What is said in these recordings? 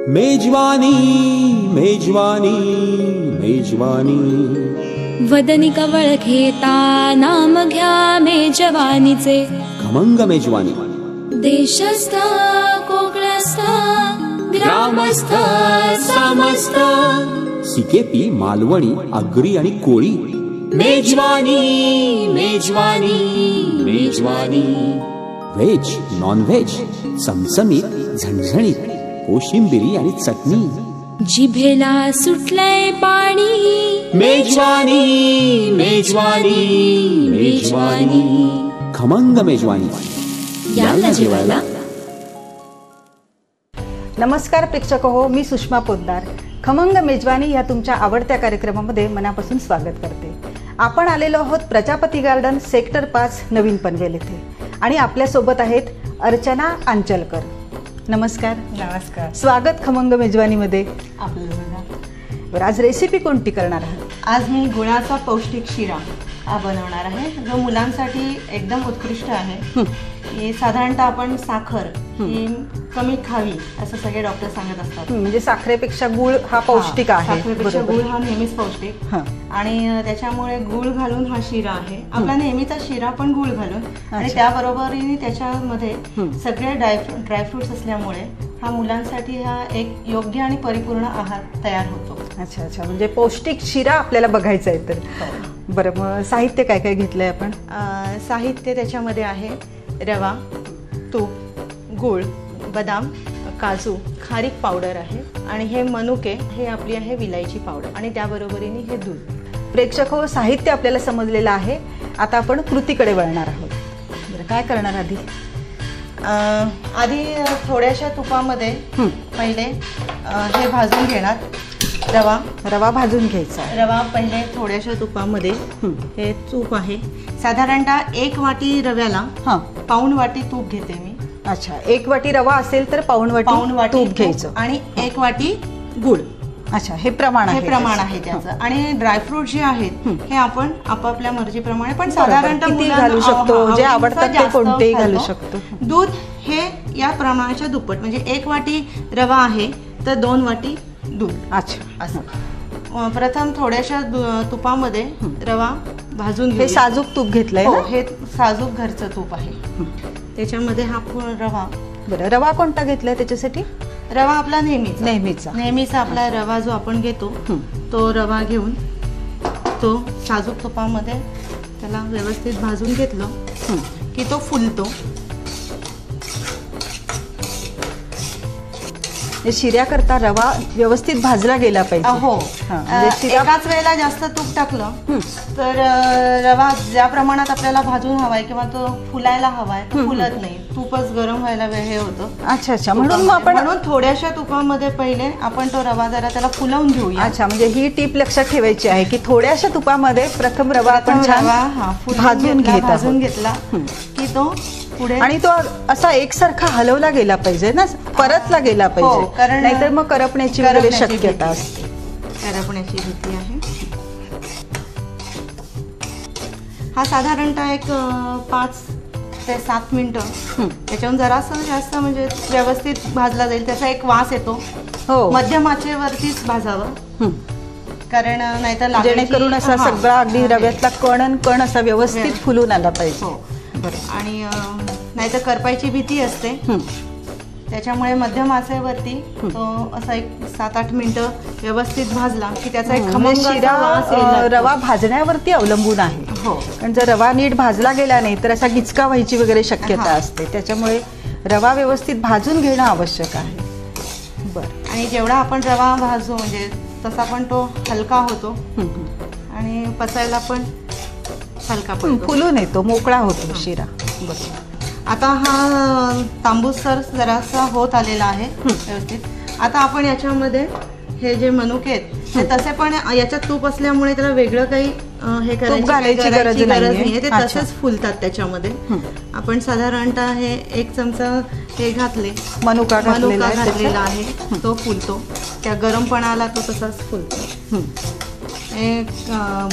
मेजवानी मेजवानी मेजवानी वदनी कवळ घेता नाम घ्या मेजवानीचे. खमंग मेजवानी देशस्थ कोकणस्थ ग्रामस्थ समस्त सिकेपी मालवणी आगरी आणि कोळी. मेजवानी मेजवानी मेजवानी व्हेज नॉन व्हेज चमचमीत झणझणीत कोशिंबिरी आणि चटणी. जिभेला सुटलंय पाणी. मेजवानी मेजवानी मेजवानी खमंग मेजवानी. याला जेवायला. नमस्कार प्रेक्षक हो, मी सुषमा पोद्दार. खमंग मेजवानी या तुमच्या आवडत्या कार्यक्रमामध्ये मनापासून स्वागत करते. आपण आलेलो आहोत प्रजापती गार्डन सेक्टर 5 नवीन पनवेल येथे आणि आपल्यासोबत आहेत अर्चना अंचलकर. नमस्कार. नमस्कार. स्वागत खमंग मेजवानीमध्ये आपलं. बरं, आज रेसिपी कोणती करणार आहात? आज मी गुळाचा पौष्टिक शिरा हा बनवणार आहे, जो मुलांसाठी एकदम उत्कृष्ट आहे. हे साधारणतः आपण साखर ही कमी खावी असं सगळे डॉक्टर सांगत असतात. म्हणजे साखरेपेक्षा गुळ हा पौष्टिक आहे. साखरेपेक्षा गुळ हा नेहमीच पौष्टिक आणि त्याच्यामुळे गुळ घालून हा शिरा आहे. आपला नेहमीचा शिरा पण गुळ घालून आणि त्याबरोबरीने त्याच्यामध्ये सगळे ड्रायफ्रुट्स असल्यामुळे हा मुलांसाठी हा एक योग्य आणि परिपूर्ण आहार तयार होतो. अच्छा अच्छा, म्हणजे पौष्टिक शिरा आपल्याला बघायचा आहे. तर बरं, मग साहित्य काय काय घेतलंय आपण? साहित्य त्याच्यामध्ये आहे रवा, तूप, गूळ, बदाम, काजू, खारीक पावडर आहे आणि हे मनुके हे आपली आहे विलायची पावडर आणि त्याबरोबरीने हे दूध. प्रेक्षक हो, साहित्य आपल्याला समजलेलं आहे. आता आपण कृतीकडे वळणार आहोत. बरं, काय करणार आधी? आधी थोड्याशा तुपामध्ये पहिले हे भाजून घेणार. रवा भाजून घ्यायचा. रवा पहिले थोड्याशा तुपामध्ये, हे तूप आहे साधारणतः 1 वाटी रव्याला पाऊण वाटी तूप घेते मी. अच्छा, 1 वाटी रवा असेल तर पाऊण वाटी तूप घ्यायचं आणि 1 वाटी गुळ. अच्छा, हे प्रमाण आहे त्याचं. आणि ड्रायफ्रूट जे आहेत हे आपण आपापल्या मर्जीप्रमाणे पण साधारणतः घालू शकतो, जे आवडतात ते कोणतेही घालू शकतो. दूध हे या प्रमाणाच्या दुप्पट, म्हणजे 1 वाटी रवा आहे तर 2 वाटी दूध. अच्छा, असं. प्रथम थोड्याशा तुपामध्ये रवा भाजून हे साजूक तूप घेतलंय ना? हे साजूक घरचं तूप आहे. त्याच्यामध्ये हा रवा. बरं, रवा कोणता घेतलाय त्याच्यासाठी? रवा आपला नेहमीचा आपला रवा जो आपण घेतो तो रवा घेऊन तो साजूक तुपामध्ये त्याला व्यवस्थित भाजून घेतलं की तो फुलतो. शिऱ्याकरता रवा व्यवस्थित भाजला गेला पाहिजे. हो, एकाच वेळेला जास्त तूप टाकलं तर रवा ज्या प्रमाणात आपल्याला भाजून हवाय किंवा तो फुलायला हवाय तो फुलत नाही. तूपच गरम व्हायला हे होतं. अच्छा अच्छा, म्हणून थोड्याशा तुपामध्ये पहिले आपण तो रवा जरा त्याला फुलवून घेऊया. अच्छा, म्हणजे ही टीप लक्षात ठेवायची आहे की थोड्याशा तुपामध्ये प्रथम रवा आपण छान भाजून घेतला की तो पुढे आणि तो असा एकसारखा हलवला गेला पाहिजे ना, परतला गेला पाहिजे, कारण नाहीतर मग करपण्याची वगैरे शक्यता असते. करपण्याची भीती आहे. हा साधारणतः एक 5 ते 7 मिनिटं त्याच्याहून जरासं जास्त म्हणजे व्यवस्थित भाजला जाईल. त्याचा एक वास येतो. मध्यम आचेवरतीच भाजावं, कारण नाहीतर जेणेकरून असा सगळा अगदी रव्यातला कण असा व्यवस्थित फुलून आला पाहिजे. बरं, आणि नाहीतर करपायची भीती असते. त्याच्यामुळे मध्यम आचेवरती तो असा एक 7-8 मिनिटं व्यवस्थित भाजला की त्याचा एक खमंग शिरा रवा भाजण्यावरती अवलंबून आहे. कारण जर रवा नीट भाजला गेला नाही तर असा गिचका व्हायची वगैरे शक्यता असते. त्याच्यामुळे रवा व्यवस्थित भाजून घेणं आवश्यक आहे. बरं, आणि जेवढा आपण रवा भाजू म्हणजे तसा पण तो हलका होतो आणि पचायला पण हलका पडतो, फुलून येतो, मोकळा होतो शिरा. बरं, आता हा तांबूसर जरासा होत आलेला आहे व्यवस्थित. आता आपण याच्यामध्ये हे जे मनुके आहेत ते तसे पण याच्यात तूप असल्यामुळे त्याला वेगळं काही हे करायची गरज नाहीये. ते तसेच फुलतात. त्याच्यामध्ये आपण साधारणतः हे 1 चमचा हे घातले, मनुका घातलेला आहे, तो फुलतो. त्या गरमपणाला तो तसाच फुलतो.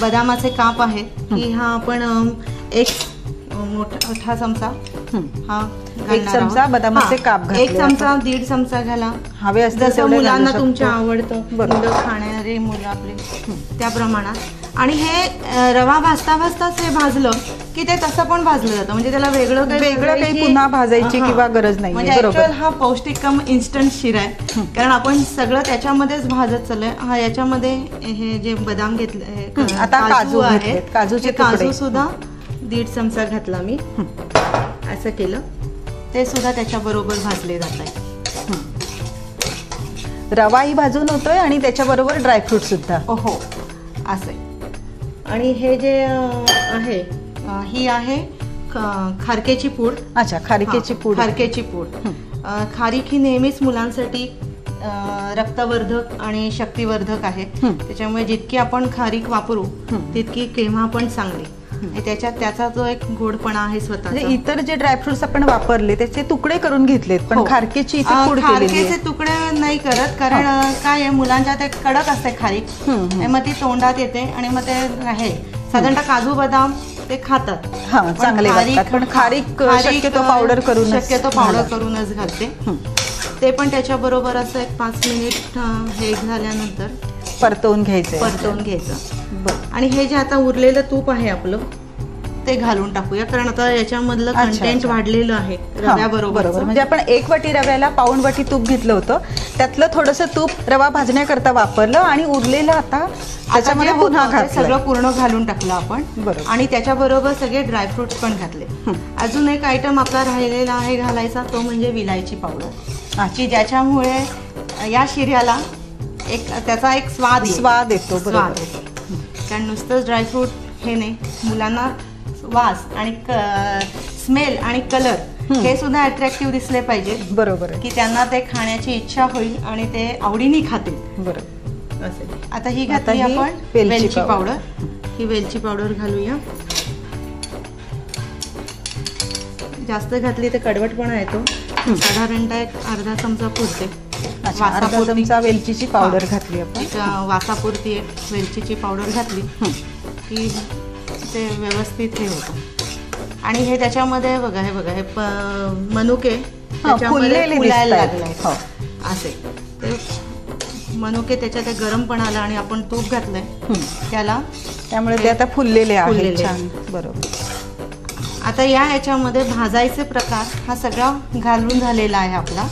बदामाचे काप आहेत की हा आपण 1 मोठा चमचा हा एक चमचा बदामाचे काप घातले. एक चमचा 1.5 चमचा घाला. हवे असतील जसं मुलांना तुमच्या आवडतं, मुलं खाणारे मुलं आपले त्या प्रमाणात. आणि हे रवा भाजता भाजताच हे भाजलं की ते तसं पण भाजलं जातं, म्हणजे त्याला वेगळं काही पुन्हा भाजायची किंवा गरज नाही. म्हणजे ऍक्च्युअल हा पौष्टिक कम इन्स्टंट शिरा आहे, कारण आपण सगळं त्याच्यामध्येच भाजत चाललोय. हा याच्यामध्ये हे जे बदाम घेतले, आता काजू आहेत, काजूचे काजू सुद्धा 1.5 चमचा घातला मी. असं केलं, ते सुद्धा त्याच्या बरोबर भाजले जात आहे. रवाही भाजून होतोय आणि त्याच्याबरोबर ड्रायफ्रूट सुद्धा. हो असं. आणि हे जे आहे, ही आहे खारकेची पूड. अच्छा, खारकेची पूड. खारकेची पूड. खारीक ही नेहमीच मुलांसाठी रक्तवर्धक आणि शक्तिवर्धक आहे, त्याच्यामुळे जितकी आपण खारीक वापरू तितकी केव्हा पण चांगली. त्याच्यात त्याचा जो एक गोडपणा आहे स्वतः. इतर जे ड्रायफ्रुट्स आपण वापरले त्याचे तुकडे करून घेतलेत, पण खारकेची खारकेचे तुकडे नाही करत, कारण काय आहे, मुलांच्या ते कडक असते खारीक, मग ती तोंडात येते आणि मग ते आहे. साधारणतः काजू बदाम ते खातात, चांगले वाटतात, पण खारीक शक्यतो पावडर करूनच घालते. ते पण त्याच्या बरोबर असं एक 5 मिनिट हे झाल्यानंतर परतवून घ्यायचं. आणि हे जे आता उरलेलं तूप आहे आपलं ते घालून टाकूया, कारण आता याच्यामधलं कंटेंट वाढलेलं आहे रव्याबरोबर. म्हणजे आपण 1 वाटी रव्याला 1 वाटी तूप घेतलं होतं, त्यातलं थोडंसं तूप रवा भाजण्याकरता वापरलं आणि उरलेलं आता त्याच्यामध्ये पुन्हा घातलं. सगळं पूर्ण घालून टाकलं आपण. आणि त्याच्याबरोबर सगळे ड्रायफ्रुट्स पण घातले. अजून एक आयटम आपला राहिलेला आहे घालायचा, तो म्हणजे विलायची पावडर, की ज्याच्यामुळे या शिऱ्याला त्याचा एक स्वाद येतो. कारण नुसतंच ड्रायफ्रूट हे नाही, मुलांना वास आणि स्मेल आणि कलर हे सुद्धा अट्रॅक्टिव्ह दिसले पाहिजे. बरोबर, की त्यांना ते खाण्याची इच्छा होईल आणि ते आवडीने खातील. बरोबर. आता ही घातली आपण वेलची पावडर. ही वेलची पावडर घालूया. जास्त घातली तर कडवटपणा येतो, साधारणतः एक अर्धा चमचा पुरते. अर्धा चमचा वेलचीची पावडर घातली आपण. वासापुरती एक वेलचीची पावडर घातली की ते व्यवस्थित हे होतं. आणि हे त्याच्यामध्ये बघा, हे मनुके त्याच्यामध्ये फुलायला लागलाय असे. ते मनुके त्याच्यात गरमपणा आला आणि आपण तूप घातलंय त्यामुळे ते आता फुललेले आहेत. बरोबर. आता याच्यामध्ये भाजायचे प्रकार हा सगळा घालून झालेला आहे आपला.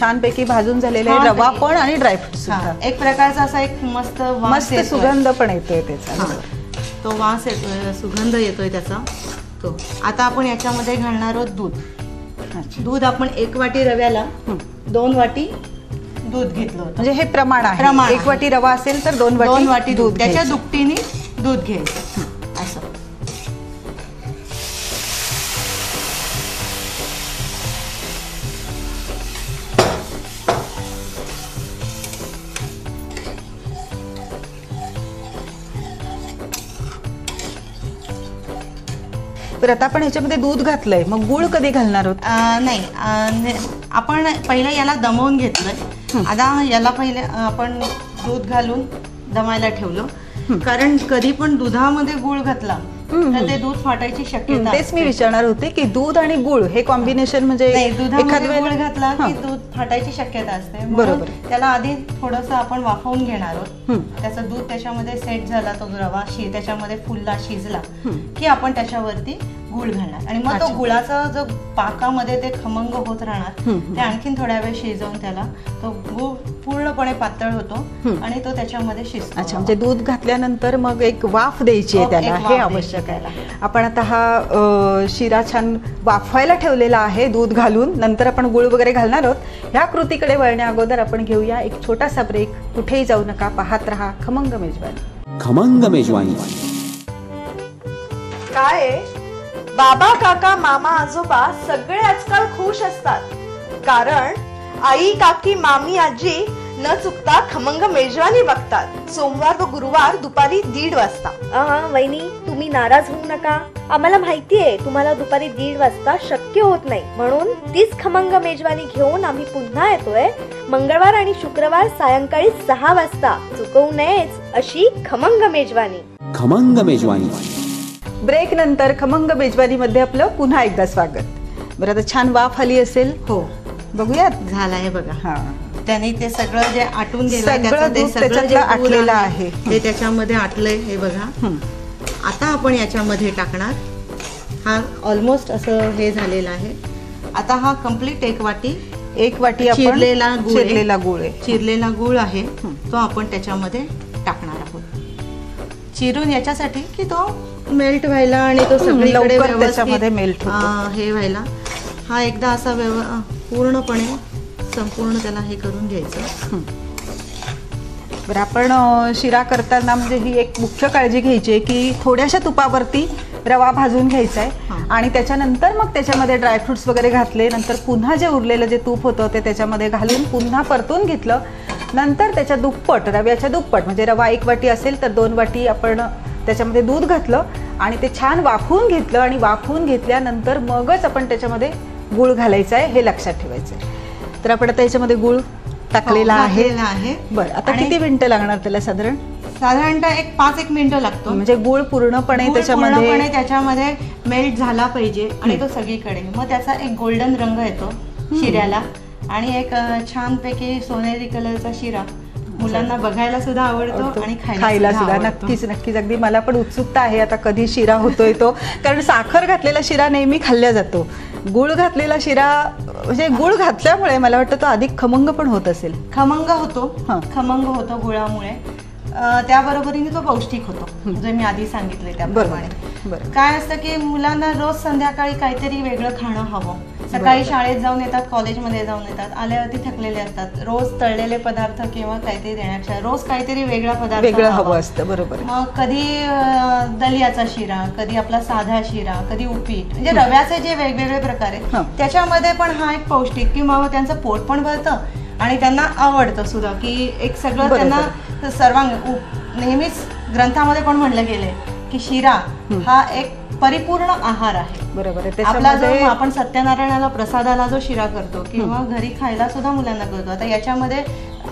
छानपैकी भाजून झालेला आहे रवा पण आणि ड्रायफ्रूट सुद्धा. एक प्रकारचा असा एक मस्त सुगंध पण येतोय त्याचा. तो वास येतोय, सुगंध येतोय त्याचा. तो आता आपण याच्यामध्ये घालणार आहोत दूध. दूध आपण 1 वाटी रव्याला 2 वाटी दूध घेतलं होतं. म्हणजे हे प्रमाण आहे. 1 वाटी रवा असेल तर 2 वाटी दूध, त्याच्या दुपटीने दूध घ्यायचं असं. तर आता आपण ह्याच्यामध्ये दूध घातलंय, मग गुळ कधी घालणार आहोत? नाही, आपण पहिलं याला दमवून घेतलंय. आता याला पहिले आपण दूध घालून दमायला ठेवलं, कारण कधी पण दुधामध्ये गुळ घातला तर ते दूध फाटायची शक्यता. तेच मी विचारणार होते की दूध आणि गुळ हे कॉम्बिनेशन म्हणजे दुधामध्ये गुळ घातला की दूध फाटायची शक्यता असते. बरोबर. त्याला आधी थोडंसं आपण वाफवून घेणार आहोत. त्याचं दूध त्याच्यामध्ये सेट झाला, तो रवा त्याच्यामध्ये फुलला, शिजला की आपण त्याच्यावरती गुळ घालणार. आणि मग तो गुळाचा जो पाकामध्ये ते खमंग होत राहणार, ते आणखीन थोड्या वेळ शिजवून त्याला तो गुळ पूर्णपणे पातळ होतो आणि तो त्याच्यामध्ये शिजतो. अच्छा, म्हणजे दूध घातल्यानंतर मग एक वाफ द्यायची आहे त्याला, हे आवश्यक आहे. आपण आता हा शिरा छान वाफवायला ठेवलेला आहे दूध घालून, नंतर आपण गुळ वगैरे घालणार आहोत. ह्या कृतीकडे वळण्या अगोदर आपण घेऊया एक छोटासा ब्रेक. कुठेही जाऊ नका, पाहत रहा खमंग मेजवानी. खमंग मेजवानी. काय बाबा, काका, मामा, आजोबा सगळे आजकाल खुश असतात, कारण आई, काकी, मामी, आजी न चुकता खमंग मेजवानी बघतात. सोमवार व गुरुवार दुपारी 1:30 वाजता. वहिनी, तुम्ही नाराज होऊ नका. आम्हाला माहितीये तुम्हाला दुपारी 1:30 वाजता शक्य होत नाही, म्हणून तीच खमंग मेजवानी घेऊन आम्ही पुन्हा येतोय मंगळवार आणि शुक्रवार सायंकाळी 6 वाजता. चुकवू नयेच अशी खमंग मेजवानी. खमंग मेजवानी. ब्रेक नंतर खमंग मेजवानीमध्ये आपलं पुन्हा एकदा स्वागत. बरं, आता छान वाफ आली असेल. हो, बघूयात. झालं आहे बघा. हा, त्याने ते सगळं जे आटून गेलं, सगळं दूध त्याच्यातलं आटलेलं आहे. ते त्याच्यामध्ये आटलंय हे बघा. आता आपण याच्यामध्ये टाकणार. हा ऑलमोस्ट असं हे झालेलं आहे. आता हा कम्प्लीट एक वाटी आपण चिरलेला गूळ आहे तो आपण त्याच्यामध्ये टाकणार आहोत. चिरून याच्यासाठी की तो मेल्ट व्हायला आणि तो सगळीकडे त्याच्यामध्ये मेल्ट हे व्हायला. हा एकदा असा पूर्णपणे संपूर्ण त्याला हे करून घ्यायचं. बरं, आपण शिरा करताना म्हणजे ही एक मुख्य काळजी घ्यायची आहे की थोड्याशा तुपावरती रवा भाजून घ्यायचा आहे आणि त्याच्यानंतर मग त्याच्यामध्ये ड्रायफ्रुट्स वगैरे घातले. नंतर पुन्हा जे उरलेलं जे तूप होतं ते त्याच्यामध्ये घालून पुन्हा परतून घेतलं. नंतर त्याच्या दुप्पट, रव्याच्या दुप्पट, म्हणजे रवा 1 वाटी असेल तर 2 वाटी आपण त्याच्यामध्ये दूध घातलं आणि ते छान वाफवून घेतलं. आणि वाफवून घेतल्यानंतर मगच आपण त्याच्यामध्ये गूळ घालायचा आहे, हे लक्षात ठेवायचं आहे. तर आपण आता याच्यामध्ये गूळ टाकलेला आहे. बरं, आता किती मिनिटं लागणार त्याला? साधारणतः 5-1 मिनिटं लागतो. म्हणजे गूळ पूर्णपणे त्याच्यामध्ये मेल्ट झाला पाहिजे आणि तो सगळीकडे. मग त्याचा एक गोल्डन रंग येतो शिऱ्याला आणि एक छानपैकी सोनेरी कलरचा शिरा मुलांना बघायला सुद्धा आवडतो आणि खायला सुद्धा. नक्कीच नक्कीच. अगदी मला पण उत्सुकता आहे आता कधी शिरा होतोय तो. कारण साखर घातलेला शिरा नेहमी खाल्ला जातो. गूळ घातलेला शिरा म्हणजे गूळ घातल्यामुळे मला वाटतं तो अधिक खमंग पण होत असेल. खमंग होतो गुळामुळे. त्याबरोबरीने तो पौष्टिक होतो, जे मी आधी सांगितले त्याप्रमाणे. काय असतं की मुलांना रोज संध्याकाळी काहीतरी वेगळं खाणं हवं. सकाळी शाळेत जाऊन येतात, कॉलेजमध्ये जाऊन येतात, आल्यावरती थकलेले असतात. रोज तळलेले पदार्थ किंवा काहीतरी देण्यापेक्षा रोज काहीतरी वेगळा पदार्थ हवं असतं. बरोबर. मग कधी दलियाचा शिरा, कधी आपला साधा शिरा, कधी उपीट, म्हणजे रव्याचे जे वेगवेगळे प्रकार आहेत त्याच्यामध्ये पण हा एक पौष्टिक की मग त्यांचं पोट पण भरतं आणि त्यांना आवडतं सुद्धा की एक सगळं त्यांना सर्वांग. नेहमीच ग्रंथामध्ये पण म्हणलं गेलंय की शिरा हा एक परिपूर्ण आहार आहे. बरोबर. आपला जो आपण सत्यनारायणाला प्रसादाला जो शिरा करतो किंवा घरी खायला सुद्धा मुलांना करतो, आता याच्यामध्ये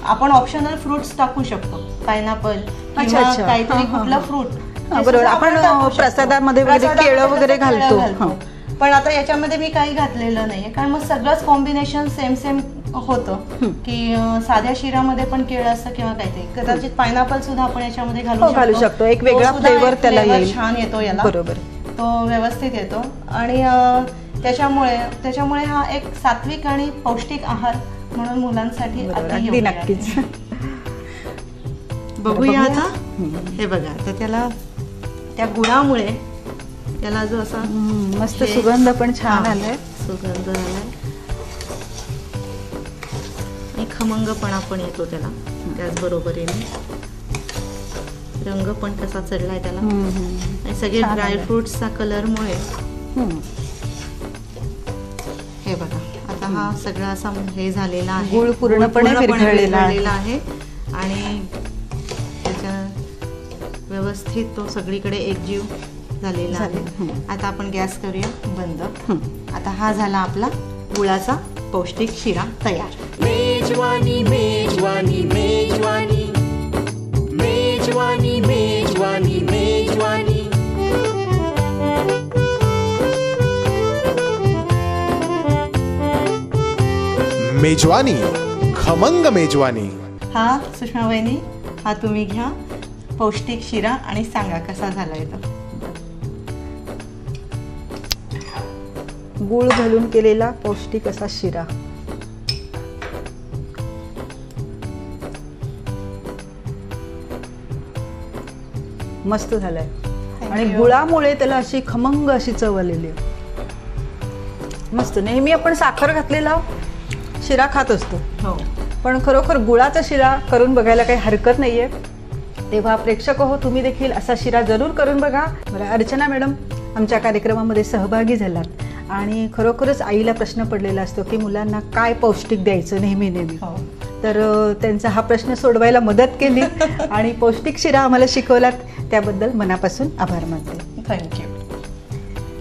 आपण ऑप्शनल फ्रुट्स टाकू शकतो. पायनॅपल किंवा काहीतरी कुठलं फ्रूट. बरोबर. आपण प्रसादामध्ये केळं वगैरे घालतो. पण आता याच्यामध्ये मी काही घातलेलं नाहीये कारण मग सगळंच कॉम्बिनेशन सेम होतं की साध्या शिरामध्ये पण केळं असतं किंवा काहीतरी. कदाचित पायनॅपल सुद्धा आपण याच्यामध्ये घालू शकतो. एक वेगळा फ्लेवर त्याला छान येतो याला. बरोबर. तो व्यवस्थित येतो आणि त्याच्यामुळे हा एक सात्विक आणि पौष्टिक आहार म्हणून मुलांसाठी अगदी नक्कीच. बघूया आता. हे बघा, तर त्याला त्या गुळामुळे त्याला जो असा मस्त सुगंध पण छान आलाय. सुगंध आलाय आणि खमंगपणा पण येतो त्याला. त्याचबरोबरीने रंग पण कसा चढलाय त्याला आणि सगळे ड्रायफ्रुट्सचा कलरमुळे. हे बघा, आता हा सगळा असा हे झालेला आहे. गूळ पूर्णपणे विरघळलेला आहे आणि त्याच्या व्यवस्थित तो सगळीकडे एकजीव झालेला आहे. आता आपण गॅस करूया बंद. आता हा झाला आपला गुळाचा पौष्टिक शिरा तयार. मेजवानी मेजवानी मेजवानी मेजवानी मेजवानी मेजवानी. मेजवानी, खमंग मेजवानी. हा सुषमा वहिनी, हा तुम्ही घ्या पौष्टिक शिरा आणि सांगा कसा झालाय तो. गूळ घालून केलेला पौष्टिक असा शिरा. मस्त झालाय आणि गुळामुळे त्याला अशी खमंग अशी चव आलेली. मस्त. नेहमी आपण साखर घातलेला शिरा खात असतो, पण खरोखर गुळाचा शिरा करून बघायला काही हरकत नाहीये. तेव्हा प्रेक्षक हो, तुम्ही देखील असा शिरा जरूर करून बघा. बरं, अर्चना मॅडम आमच्या कार्यक्रमामध्ये सहभागी झालात आणि खरोखरच आईला प्रश्न पडलेला असतो की मुलांना काय पौष्टिक द्यायचं नेहमी. तर त्यांचा हा प्रश्न सोडवायला मदत केली आणि पौष्टिक शिरा आम्हाला शिकवलात, त्याबद्दल मनापासून आभार मानते. थँक्यू.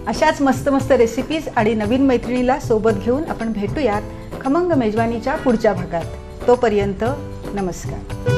अशाच मस्त मस्त रेसिपीज आणि नवीन मैत्रिणीला सोबत घेऊन आपण भेटूयात खमंग मेजवानीच्या पुढच्या भागात. तोपर्यंत नमस्कार.